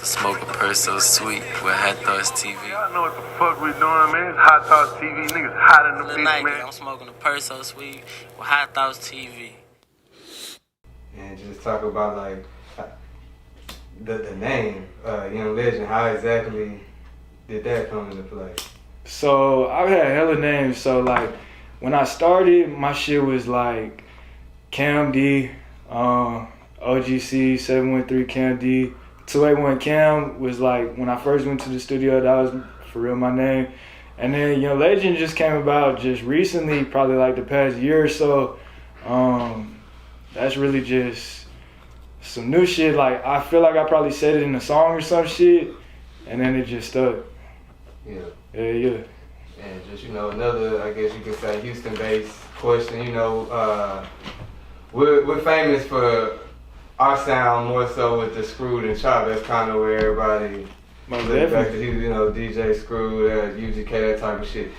Smoke a purse so sweet with Hot Thoughts TV. Y'all know what the fuck we doing, man. It's Hot Thoughts TV. Niggas hot in the bitch, man. I'm smoking a purse so sweet with Hot Thoughts TV. And just talk about like the name, Young Legend. How exactly did that come into play? So I've had hella names. So like when I started, my shit was like Cam D, OGC 713 Cam D. 281 Cam was like when I first went to the studio, that was for real my name. And then Young Legend just came about just recently, probably like the past year or so. That's really just some new shit. Like I feel like I probably said it in a song or some shit, and then it just stuck. Yeah. Yeah. And just, another, I guess you could say, Houston-based question. We're famous for our sound more so with the Screwed and Chop. That's kind of where everybody looks back to, DJ Screwed, UGK, that type of shit.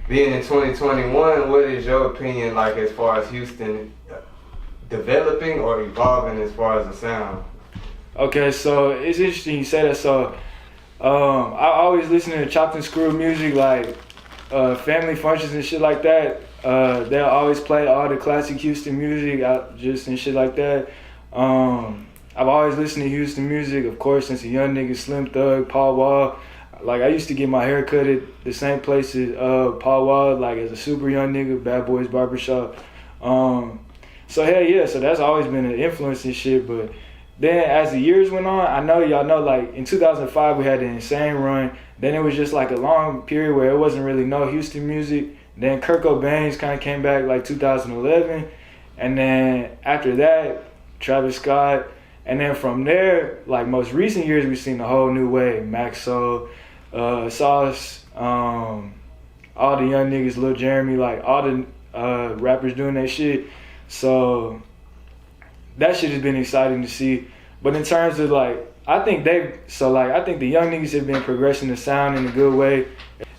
Being in 2021, what is your opinion like as far as Houston developing or evolving as far as the sound? Okay, so it's interesting you say that. So I always listen to Chopped and Screwed music, like family functions and shit like that. They'll always play all the classic Houston music just and shit like that. I've always listened to Houston music, of course, since a young nigga, Slim Thug, Paul Wall. Like, I used to get my hair cut at the same place as Paul Wall, like, as a super young nigga, Bad Boys Barbershop. So, hell yeah, so that's always been an influence and shit. But then as the years went on, I know y'all know, like, in 2005, we had the Insane run. Then it was just, like, a long period where it wasn't really no Houston music. Then Kurt Cobain's kind of came back, like, 2011. And then after that, Travis Scott, and then from there, like most recent years, we've seen a whole new wave. Maxo, Sauce, all the young niggas, Lil Jairmy, like all the rappers doing that shit. So that shit has been exciting to see. But in terms of I think the young niggas have been progressing the sound in a good way,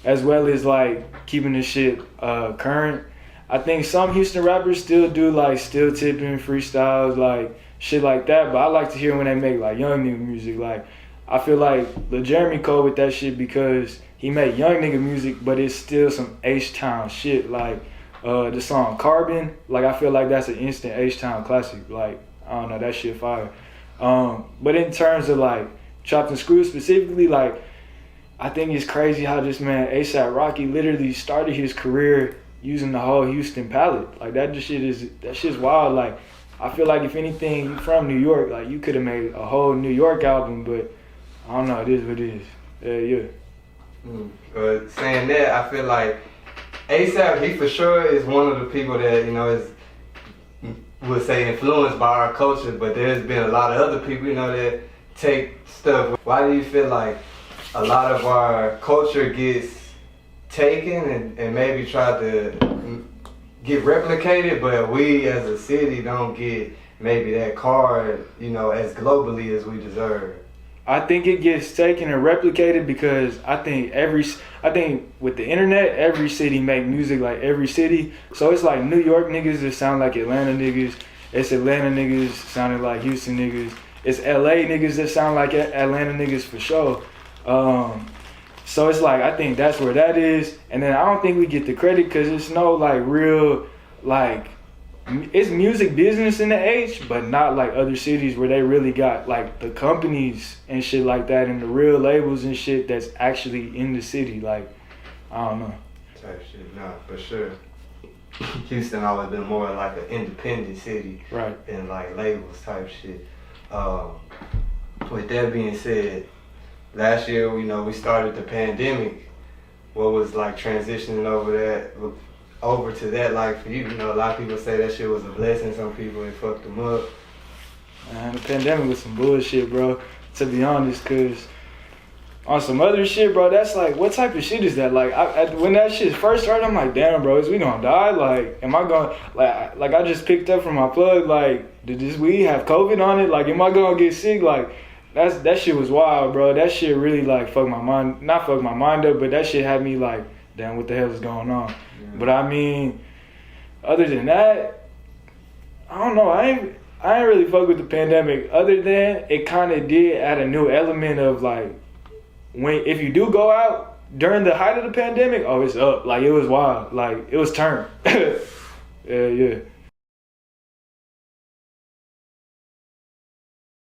as well as like keeping the shit current. I think some Houston rappers still do like still tipping, freestyles, like shit like that. But I like to hear when they make like young nigga music. Like I feel like Lil Jairmy cold with that shit because he made young nigga music, but it's still some H-Town shit. Like the song Carbon, like I feel like that's an instant H-Town classic. Like I don't know, that shit fire. But in terms of like Chopped and Screwed specifically, like I think it's crazy how this man A$AP Rocky literally started his career using the whole Houston palette. Like that shit's wild. Like I feel like if anything, you from New York, like you could have made a whole New York album, but I don't know, it is what it is. Yeah. Saying that, I feel like A$AP, he for sure is one of the people that, is, would say influenced by our culture, but there's been a lot of other people, that take stuff. Why do you feel like a lot of our culture gets taken and maybe try to get replicated, but we as a city don't get maybe that card, as globally as we deserve? I think it gets taken and replicated because I think with the internet, every city make music like every city. So it's like New York niggas that sound like Atlanta niggas. It's Atlanta niggas sounding like Houston niggas. It's LA niggas that sound like Atlanta niggas for sure. So it's like, I think that's where that is. And then I don't think we get the credit because it's no like real, like, it's music business in the H, but not like other cities where they really got like the companies and shit like that and the real labels and shit that's actually in the city. Like, I don't know. Type shit, nah, for sure. Houston always been more like an independent city. Right. Than like labels type shit. With that being said, last year, we started the pandemic. What was like transitioning over to that like for you? A lot of people say that shit was a blessing. Some people, it fucked them up. Man, the pandemic was some bullshit, bro. To be honest, cause on some other shit, bro, that's like, what type of shit is that? Like, when that shit first started, I'm like, damn, bro, is we gonna die? Like, am I gonna, like I just picked up from my plug, like, did this weed have COVID on it? Like, am I gonna get sick? Like, that shit was wild, bro. That shit really, like, fucked my mind, not fucked my mind up, but that shit had me like, damn, what the hell is going on? Yeah. But I mean, other than that, I don't know, I ain't really fuck with the pandemic. Other than it kind of did add a new element of like, if you do go out during the height of the pandemic, oh, it's up. Like it was wild. Like it was turned. Yeah.